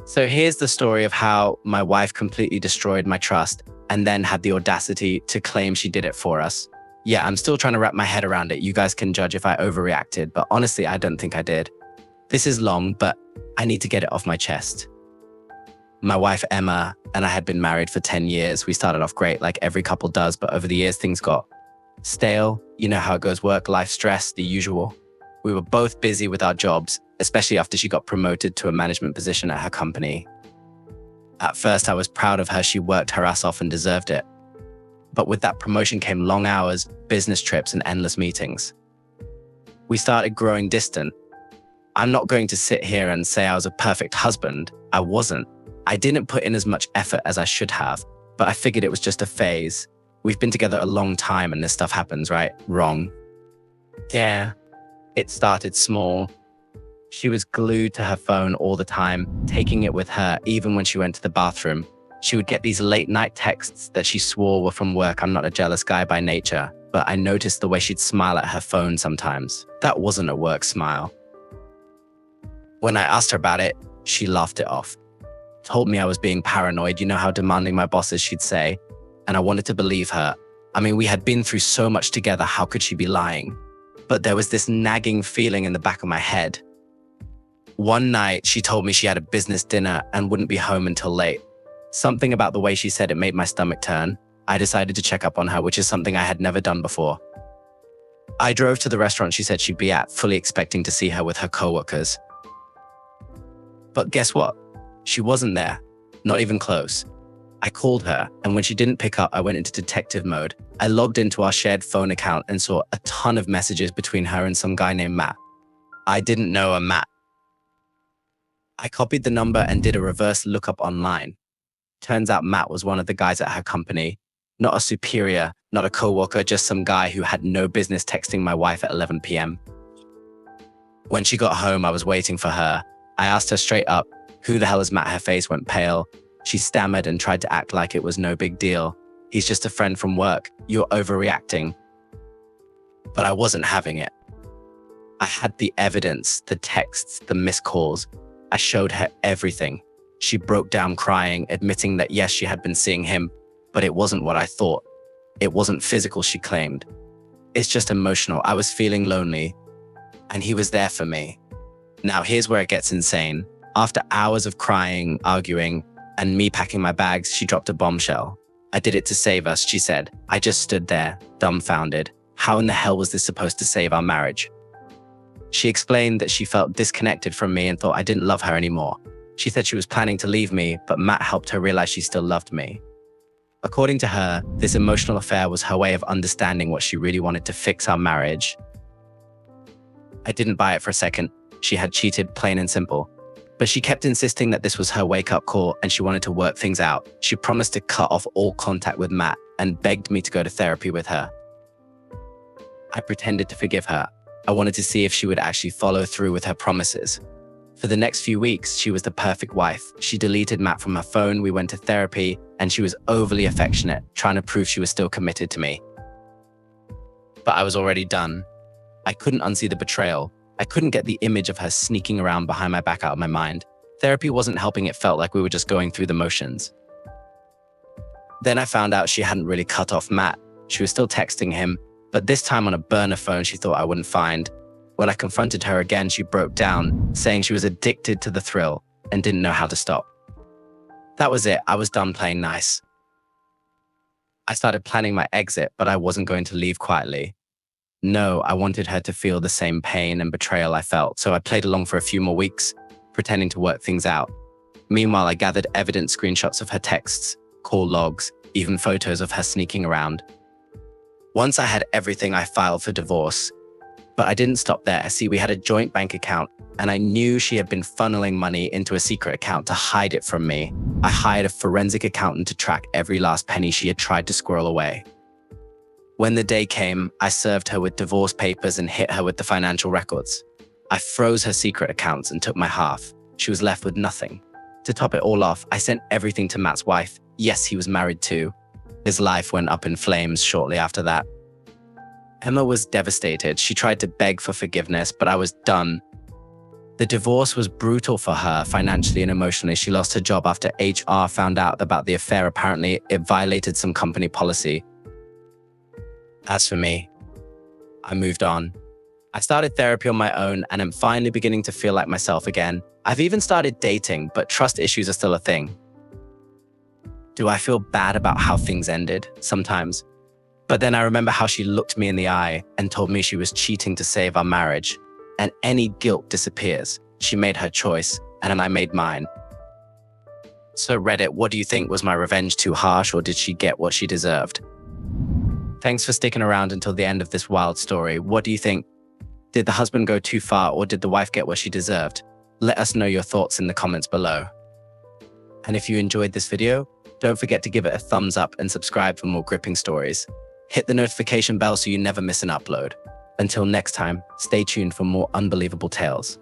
So here's the story of how my wife completely destroyed my trust and then had the audacity to claim she did it for us. Yeah, I'm still trying to wrap my head around it. You guys can judge if I overreacted, but honestly, I don't think I did. This is long, but I need to get it off my chest. My wife, Emma, and I had been married for 10 years. We started off great, like every couple does, but over the years, things got stale. You know how it goes, work, life, stress, the usual. We were both busy with our jobs, especially after she got promoted to a management position at her company. At first, I was proud of her. She worked her ass off and deserved it. But with that promotion came long hours, business trips, and endless meetings. We started growing distant. I'm not going to sit here and say I was a perfect husband. I wasn't. I didn't put in as much effort as I should have, but I figured it was just a phase. We've been together a long time and this stuff happens, right? Wrong. Yeah, it started small. She was glued to her phone all the time, taking it with her even when she went to the bathroom. She would get these late night texts that she swore were from work. I'm not a jealous guy by nature, but I noticed the way she'd smile at her phone sometimes. That wasn't a work smile. When I asked her about it, she laughed it off. Told me I was being paranoid. You know how demanding my boss is, she'd say. And I wanted to believe her. I mean, we had been through so much together. How could she be lying? But there was this nagging feeling in the back of my head. One night, she told me she had a business dinner and wouldn't be home until late. Something about the way she said it made my stomach turn. I decided to check up on her, which is something I had never done before. I drove to the restaurant she said she'd be at, fully expecting to see her with her coworkers. But guess what? She wasn't there, not even close. I called her, and when she didn't pick up, I went into detective mode. I logged into our shared phone account and saw a ton of messages between her and some guy named Matt. I didn't know a Matt. I copied the number and did a reverse lookup online. Turns out Matt was one of the guys at her company. Not a superior, not a coworker, just some guy who had no business texting my wife at 11 p.m. When she got home, I was waiting for her. I asked her straight up, "Who the hell is Matt?" Her face went pale. She stammered and tried to act like it was no big deal. "He's just a friend from work. You're overreacting." But I wasn't having it. I had the evidence, the texts, the missed calls. I showed her everything. She broke down crying, admitting that yes, she had been seeing him, but it wasn't what I thought. It wasn't physical, she claimed. It's just emotional. I was feeling lonely, and he was there for me. Now, here's where it gets insane. After hours of crying, arguing, and me packing my bags, she dropped a bombshell. "I did it to save us," she said. I just stood there, dumbfounded. How in the hell was this supposed to save our marriage? She explained that she felt disconnected from me and thought I didn't love her anymore. She said she was planning to leave me, but Matt helped her realize she still loved me. According to her, this emotional affair was her way of understanding what she really wanted to fix our marriage. I didn't buy it for a second. She had cheated, plain and simple. But she kept insisting that this was her wake-up call and she wanted to work things out. She promised to cut off all contact with Matt and begged me to go to therapy with her. I pretended to forgive her. I wanted to see if she would actually follow through with her promises. For the next few weeks, she was the perfect wife. She deleted Matt from her phone, we went to therapy, and she was overly affectionate, trying to prove she was still committed to me. But I was already done. I couldn't unsee the betrayal. I couldn't get the image of her sneaking around behind my back out of my mind. Therapy wasn't helping. It felt like we were just going through the motions. Then I found out she hadn't really cut off Matt. She was still texting him, but this time on a burner phone she thought I wouldn't find. When I confronted her again, she broke down, saying she was addicted to the thrill and didn't know how to stop. That was it. I was done playing nice. I started planning my exit, but I wasn't going to leave quietly. No, I wanted her to feel the same pain and betrayal I felt, so I played along for a few more weeks, pretending to work things out. Meanwhile, I gathered evidence, screenshots of her texts, call logs, even photos of her sneaking around. Once I had everything, I filed for divorce. But I didn't stop there. See, we had a joint bank account, and I knew she had been funneling money into a secret account to hide it from me. I hired a forensic accountant to track every last penny she had tried to squirrel away. When the day came, I served her with divorce papers and hit her with the financial records. I froze her secret accounts and took my half. She was left with nothing. To top it all off, I sent everything to Matt's wife. Yes, he was married too. His life went up in flames shortly after that. Emma was devastated. She tried to beg for forgiveness, but I was done. The divorce was brutal for her financially and emotionally. She lost her job after HR found out about the affair. Apparently, it violated some company policy. As for me, I moved on. I started therapy on my own and am finally beginning to feel like myself again. I've even started dating, but trust issues are still a thing. Do I feel bad about how things ended? Sometimes. But then I remember how she looked me in the eye and told me she was cheating to save our marriage. And any guilt disappears. She made her choice, and I made mine. So Reddit, what do you think? Was my revenge too harsh, or did she get what she deserved? Thanks for sticking around until the end of this wild story. What do you think? Did the husband go too far, or did the wife get what she deserved? Let us know your thoughts in the comments below. And if you enjoyed this video, don't forget to give it a thumbs up and subscribe for more gripping stories. Hit the notification bell so you never miss an upload. Until next time, stay tuned for more unbelievable tales.